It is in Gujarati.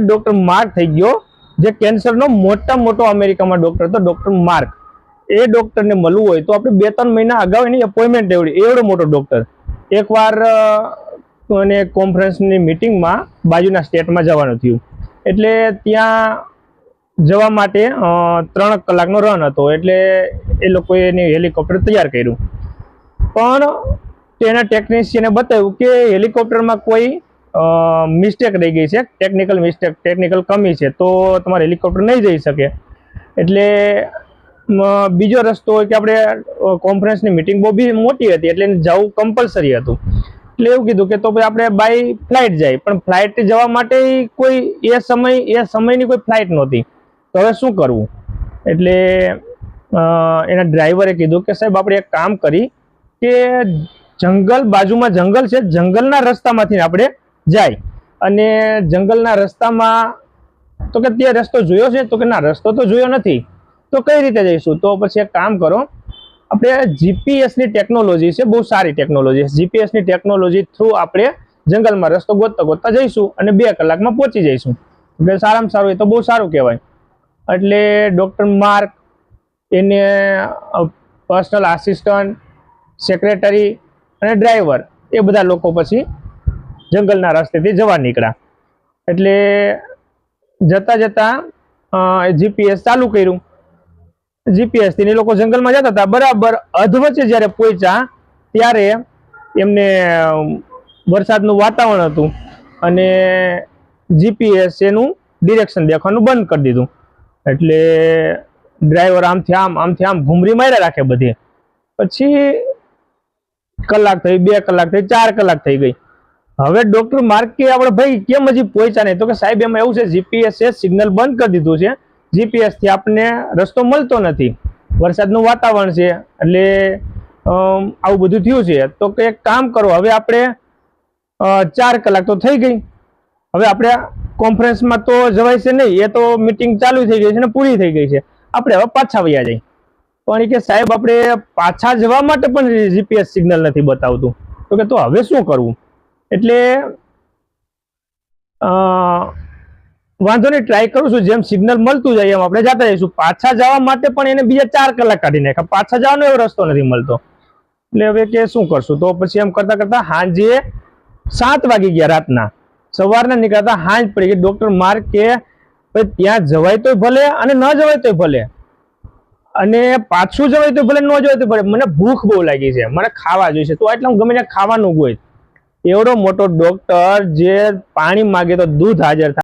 ડોક્ટર માર્ક થઈ ગયો, જે કેન્સરનો મોટો અમેરિકામાં ડોક્ટર હતો, ડોક્ટર માર્ક. એ ડોક્ટરને મળવું હોય તો આપણે 2-3 મહિના અગાઉ એની અપોઇન્ટમેન્ટ લેવડી. એવડો મોટો ડોક્ટર. એકવાર અને કોન્ફરન્સની મિટિંગમાં બાજુના સ્ટેટમાં જવાનું થયું, એટલે ત્યાં જવા માટે 3 કલાકનો રન હતો. એટલે એ લોકોએ એની હેલિકોપ્ટર તૈયાર કર્યું, પણ તેના ટેકનિશિયને બતાવ્યું કે હેલિકોપ્ટરમાં કોઈ મિસ્ટેક રહી ગઈ છે, ટેકનિકલ કમી છે, તો તમારે હેલિકોપ્ટર નહીં જઈ શકે. એટલે બીજો રસ્તો હોય કે આપણે કોન્ફરન્સની મિટિંગ બહુ મોટી હતી, એટલે જવું કમ્પલસરી હતું. એટલે એવું કીધું કે તો પછી આપણે બાય ફ્લાઇટ જાય, પણ ફ્લાઇટ જવા માટે કોઈ એ સમયની કોઈ ફ્લાઇટ નહોતી. તો હવે શું કરવું? એટલે એના ડ્રાઈવરે કીધું કે સાહેબ આપણે એક કામ કરી કે બાજુમાં જંગલ છે, જંગલના રસ્તામાંથી આપણે જાય. અને જંગલના રસ્તામાં તો કે તે રસ્તો જોયો છે? તો કે ના, રસ્તો તો જોયો નથી. તો કઈ રીતે જઈશું? તો પછી એક કામ કરો, આપણે જીપીએસની ટેકનોલોજી છે, બહુ સારી ટેકનોલોજી છે. જીપીએસની ટેકનોલોજી થ્રુ આપણે જંગલમાં રસ્તો ગોતતા જઈશું અને 2 કલાકમાં પહોંચી જઈશું. એટલે સારામાં સારું, એ તો બહુ સારું કહેવાય. એટલે ડોક્ટર માર્ક, એને પર્સનલ આસિસ્ટન્ટ, સેક્રેટરી અને ડ્રાઈવર, એ બધા લોકો પછી જંગલના રસ્તેથી જવા નીકળ્યા. એટલે જતા જીપીએસ ચાલુ કર્યું. જીપીએસ થી લોકો જંગલમાં જતા હતા. બરાબર અધવચ્ચે જ્યારે પહોંચ્યા ત્યારે એમને વરસાદનું વાતાવરણ હતું અને જીપીએસ એનું ડિરેક્શન દેખાવાનું બંધ કરી દીધું. એટલે ડ્રાઈવર આમથી આમ ઘૂમરી માર્યા રાખે બધે. પછી કલાક થઈ, 2 કલાક થઈ, 4 કલાક થઈ ગઈ. હવે ડોક્ટર માર્ક કે આપણે ભાઈ કેમ હજી પહોંચ્યા નહીં? તો કે સાહેબ એમાં એવું છે, જીપીએસ સિગ્નલ બંધ કરી દીધું છે, જીપીએસ થી આપણને રસ્તો મળતો નથી, વરસાદનું વાતાવરણ છે, એટલે આવું બધું થયું છે. તો કે એક કામ કરો, હવે આપણે 4 કલાક તો થઈ ગઈ, હવે આપણે કોન્ફરન્સમાં તો જવાય છે નહીં, એ તો મિટિંગ ચાલુ થઈ ગઈ છે ને પૂરી થઈ ગઈ છે, આપણે હવે પાછા વયા જાય. પણ કે સાહેબ આપણે પાછા જવા માટે પણ જીપીએસ સિગ્નલ નથી બતાવતું. તો કે તો હવે શું કરવું? એટલે વાંધો નહીં, ટ્રાય કરું છું, જેમ સિગ્નલ મળતું જાય એમ આપણે જતા જઈશું. પાછા જવા માટે પણ એને બીજા 4 કલાક કાઢી નાખ્યા, પાછા જવાનો એવો રસ્તો નથી મળતો. એટલે હવે કે શું કરશું? તો પછી એમ કરતા સાંજે 7 વાગી ગયા રાતના. સવારના નીકળતા સાંજ પડી ગઈ. ડોક્ટર માર્ક કે ભાઈ ત્યાં જવાય તોય ભલે અને ન જવાય તોય ભલે, અને પાછું જવાય તો ભલે, ન જવાય તો ભલે, મને ભૂખ બહુ લાગી છે, મને ખાવા જોઈશે. તો એટલે ગમે ત્યાં ખાવાનું હોય. એવડો મોટો ડોક્ટર જે પાણી માગે તો દૂધ હાજર થાય.